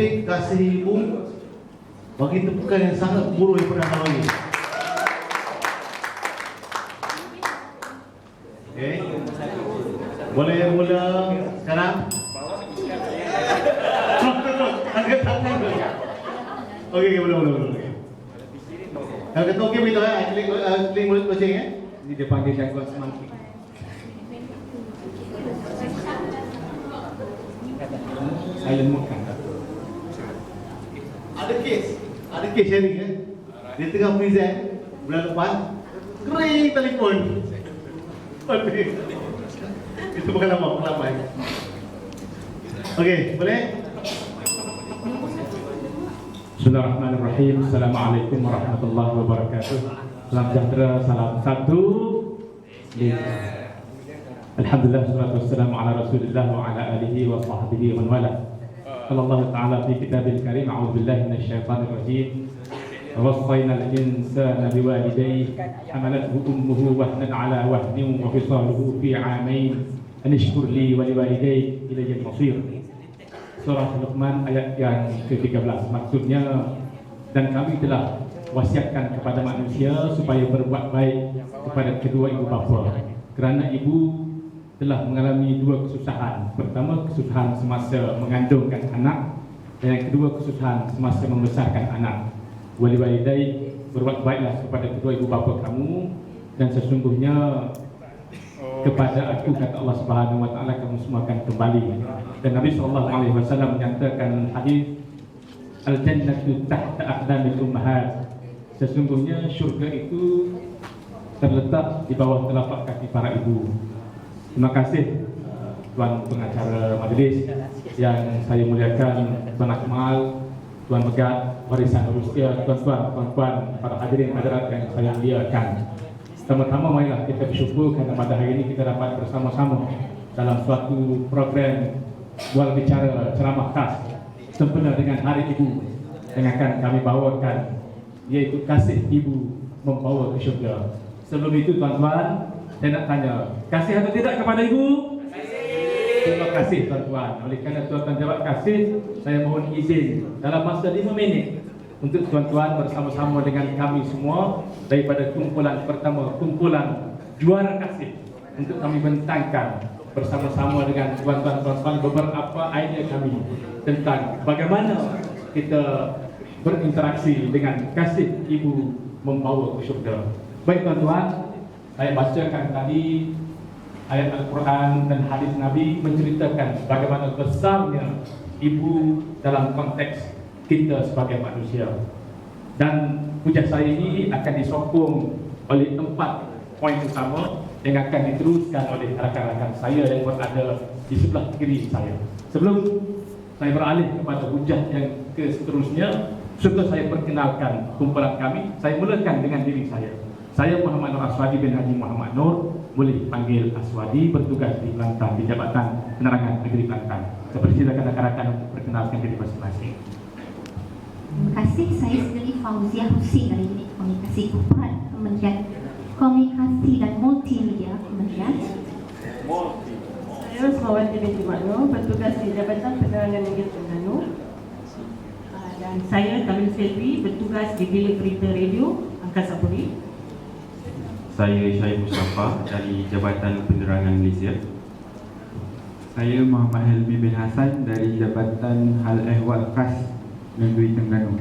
topik kasih ibu, bagi tepukan yang sangat buruk yang pernah bagi. Okay. Boleh mula sekarang? Angkat tangan dulu. Okey, boleh. Kalau kata okey begitu klik mulut kucing Ini dia panggil gangguan semangkuk. Saya lemutkan. Ada kes sharing Dia tengah present bulan lepas, kering telefon. Itu bukan lama. Okey, boleh? Bismillahirrahmanirrahim. Assalamualaikum warahmatullahi wabarakatuh. Salam sejahtera, salam satu. Alhamdulillah, salatu wassalamu ala Rasulillah wa ala alihi wa sahbihi wa man wala. Allah Ta'ala fi kitabil karim, a'udzu billahi minasyaitonir rajim. Wassayna al-insana biwalidayhi hamalathu ummuhu wahnan ala wahnin wa fisaluhu fi 'amain an ishkur li wa liwalidayk ilayya al-masir. Surah Luqman ayat yang ke-13. Maksudnya, dan kami telah wasiatkan kepada manusia supaya berbuat baik kepada kedua ibu bapa, kerana ibu telah mengalami dua kesusahan. Pertama, kesusahan semasa mengandungkan anak, dan yang kedua, kesusahan semasa membesarkan anak. Wali walidai, berbuat baiklah kepada kedua ibu bapa kamu, dan sesungguhnya kepada aku, kata Allah Subhanahu wa taala, kamu semua akan kembali. Dan Nabi sallallahu alaihi wasallam menyatakan hadis, al-jannatu tahta aqdamil ummahat. Sesungguhnya syurga itu terletak di bawah telapak kaki para ibu. Terima kasih Tuan pengacara majlis yang saya muliakan, Tuan Akmal, Tuan Megat, Warisan Rusia, tuan-tuan, para hadirin hadirat yang saya muliakan. Pertama-tama, marilah kita bersyukur kerana pada hari ini kita dapat bersama-sama dalam suatu program bual bicara ceramah khas sempena dengan Hari Ibu yang akan kami bawakan, iaitu kasih ibu membawa ke syurga. Sebelum itu, tuan-tuan, saya nak tanya, kasih atau tidak kepada ibu? Terima kasih, tuan-tuan. Oleh kerana tuan-tuan jawab kasih, saya mohon izin dalam masa 5 minit untuk tuan-tuan bersama-sama dengan kami semua daripada kumpulan pertama, kumpulan juara kasih, untuk kami bentangkan bersama-sama dengan tuan-tuan beberapa idea kami tentang bagaimana kita berinteraksi dengan kasih ibu membawa ke syurga. Baik tuan-tuan, saya bacakan tadi ayat Al-Quran dan hadis Nabi menceritakan bagaimana besarnya ibu dalam konteks kita sebagai manusia. Dan hujah saya ini akan disokong oleh 4 poin utama yang akan diteruskan oleh rakan-rakan saya yang berada di sebelah kiri saya. Sebelum saya beralih kepada hujah yang seterusnya, suka saya perkenalkan kumpulan kami. Saya mulakan dengan diri saya. Saya Muhammad Nur Aswadi bin Haji Muhammad Nur, boleh panggil Aswadi, bertugas di Kelantan, di Jabatan Penerangan Negeri Kelantan. Saya persilakan rakan-rakan untuk perkenalkan diri masing-masing. Terima kasih. Saya sendiri Fauzia Husin dari Unit Komunikasi Kupat, Kementerian Komunikasi dan Multimedia Kementerian. Saya Rosmawati binti Makno, bertugas di Jabatan Penerangan Negeri Terengganu. Dan saya Kamil Selvi, bertugas di Bilik Berita Radio Angkasa Puri. Saya Syahid Mustafa dari Jabatan Penerangan Malaysia. Saya Muhammad Helmi bin Hassan dari Jabatan Hal Ehwal Khas Negeri Terengganu.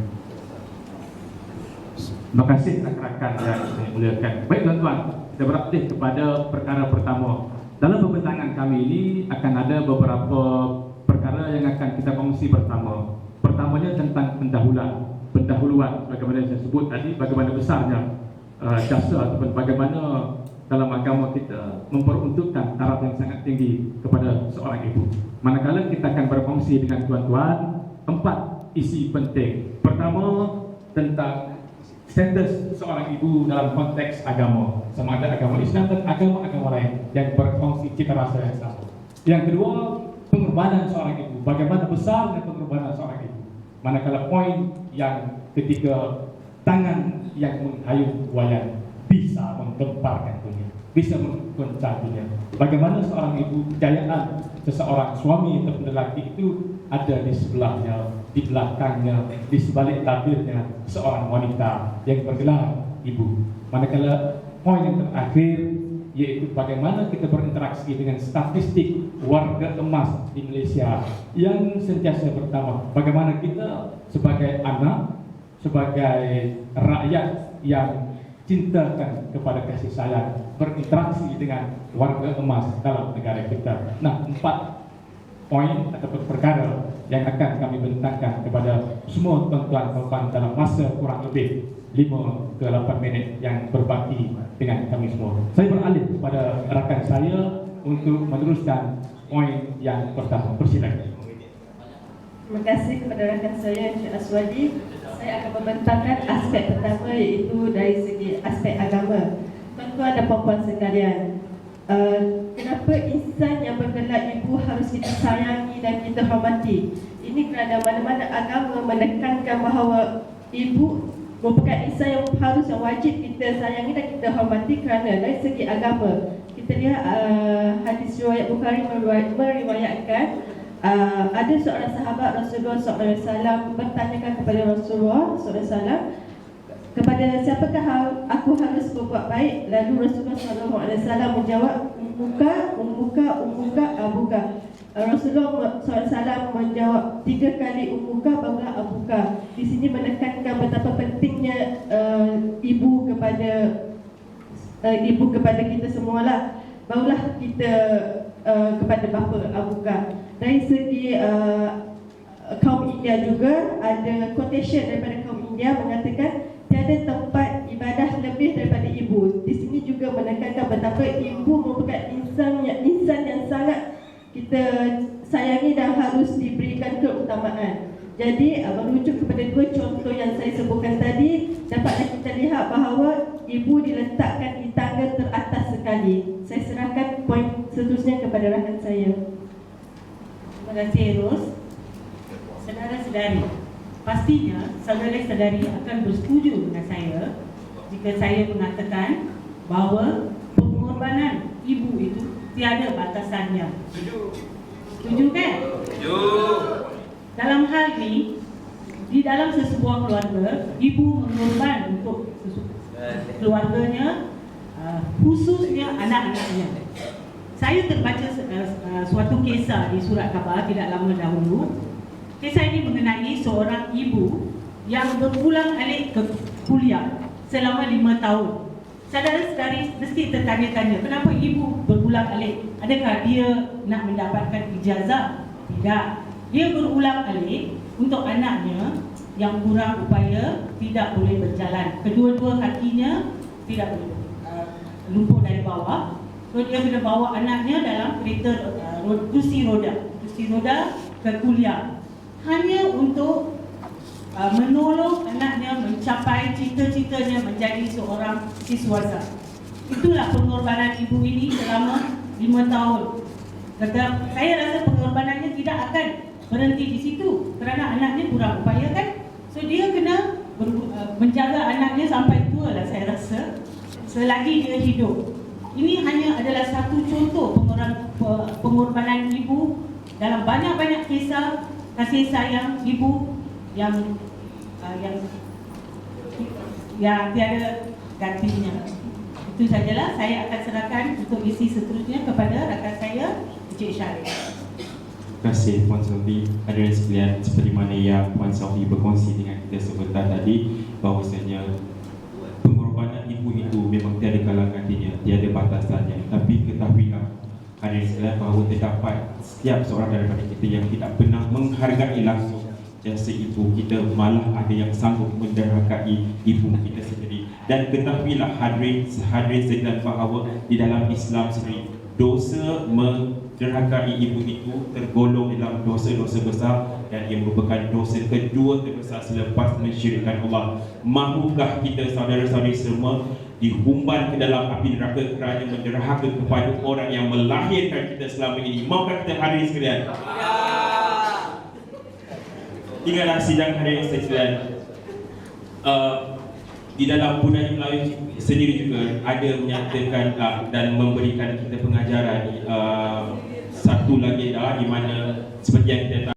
Terima kasih rakan-rakan yang saya muliakan. Baik tuan-tuan, kita beralih kepada perkara pertama. Dalam pembentangan kami ini akan ada beberapa perkara yang akan kita kongsi bersama. Pertamanya tentang pendahuluan, bagaimana saya sebut tadi, bagaimana besarnya jasa ataupun bagaimana dalam agama kita memperuntukkan taraf yang sangat tinggi kepada seorang ibu. Manakala kita akan berkongsi dengan tuan-tuan 4 isi penting. Pertama, tentang status seorang ibu dalam konteks agama, sama ada agama Islam dan agama-agama lain yang berfungsi cita rasa yang sama. Yang kedua, pengorbanan seorang ibu, bagaimana besarnya pengorbanan seorang ibu. Manakala poin yang ketiga, tangan yang menghayung wayan bisa menggemparkan dunia, bisa mengguncang dunia. Bagaimana seorang ibu, kejayaan seseorang suami atau lelaki itu ada di sebelahnya, di belakangnya, di sebalik tabirnya seorang wanita yang bergelar ibu. Manakala poin yang terakhir yaitu bagaimana kita berinteraksi dengan statistik warga emas di Malaysia yang sentiasa bertambah. Bagaimana kita sebagai anak, sebagai rakyat yang cintakan kepada kasih sayang, berinteraksi dengan warga emas dalam negara kita. Nah, 4 poin ataupun perkara yang akan kami bentangkan kepada semua tuan-tuan dalam masa kurang lebih 5 ke 8 minit yang berbaki dengan kami semua. Saya beralih kepada rakan saya untuk meneruskan poin yang pertama. Persilakan. Terima kasih kepada rakan saya Encik Aswadi. Saya akan membentangkan aspek pertama, iaitu dari segi aspek agama. Tuan-tuan dan puan-puan sekalian, kenapa insan yang bergelar ibu harus kita sayangi dan kita hormati? Ini kerana mana-mana agama menekankan bahawa ibu merupakan insan yang harus, yang wajib kita sayangi dan kita hormati. Kerana dari segi agama, kita lihat hadis riwayat Bukhari meriwayatkan ada seorang sahabat Rasulullah SAW bertanyakan kepada Rasulullah SAW, kepada siapakah aku harus berbuat baik? Lalu Rasulullah SAW menjawab, ummuka, abuka. Rasulullah SAW menjawab 3 kali ummuka, barulah abuka. Di sini menekankan betapa pentingnya ibu kepada kita semualah. Barulah kita kepada bapa, abuka. Dari segi kaum India juga ada quotation daripada kaum India mengatakan tiada tempat ibadah lebih daripada ibu. Di sini juga menekankan betapa ibu merupakan insan yang sangat kita sayangi dan harus diberikan keutamaan. Jadi merujuk kepada 2 contoh yang saya sebutkan tadi, dapatlah kita lihat bahawa ibu diletakkan di tangga teratas sekali. Saya serahkan poin seterusnya kepada rakan saya. Terima kasih Eros. Saudara-saudari, pastinya saudara-saudari akan bersetuju dengan saya jika saya mengatakan bahawa pengorbanan ibu itu tiada batasannya. Setuju kan? Setuju. Dalam hal ini, di dalam sesebuah keluarga, ibu mengorban untuk keluarganya, khususnya anak-anaknya. Saya terbaca suatu kisah di surat khabar tidak lama dahulu. Kisah ini mengenai seorang ibu yang berulang-alik ke kuliah selama 5 tahun. Saudara-saudari mesti tertanya-tanya, kenapa ibu berulang-alik? Adakah dia nak mendapatkan ijazah? Tidak. Dia berulang-alik untuk anaknya yang kurang upaya tidak boleh berjalan. Kedua-dua kakinya tidak boleh lumpuh dari bawah. So dia kena bawa anaknya dalam kereta kursi roda ke kuliah. Hanya untuk menolong anaknya mencapai cita-citanya menjadi seorang siswasa. Itulah pengorbanan ibu ini selama 5 tahun. Saya rasa pengorbanannya tidak akan berhenti di situ kerana anaknya kurang upaya kan. So dia kena menjaga anaknya sampai tua lah saya rasa, selagi dia hidup. Ini hanya adalah satu contoh pengorbanan ibu dalam banyak-banyak kisah kasih sayang ibu yang tiada gantinya. Itu sajalah, saya akan serahkan untuk isi seterusnya kepada rakan saya, Encik Syarif. Terima kasih Puan Sofi. Hadirin sekalian, seperti mana yang Puan Sofi berkongsi dengan kita sebentar tadi, bahawasanya pengorbanan ibu itu memang tiada kalangannya, tiada batasannya. Tapi ketahuilah hadirin sekalian bahawa terdapat setiap seorang daripada kita yang tidak pernah menghargai langsung jasa ibu kita, malah ada yang sanggup menderhakai ibu kita sendiri. Dan ketahuilah hadirin sekalian bahawa di dalam Islam sendiri, dosa menderhakai ibu itu tergolong dalam dosa-dosa besar, dan ia merupakan dosa kedua terbesar selepas mensyirikkan Allah. Mahukah kita saudara-saudari semua dihumban ke dalam api neraka kerana menderhaka kepada orang yang melahirkan kita selama ini? Maukah kita hadirin sekalian? Ingatlah sidang hadirin sekalian, di dalam budaya Melayu sendiri juga ada menyatakan dan memberikan kita pengajaran satu legenda di mana seperti yang kita tahu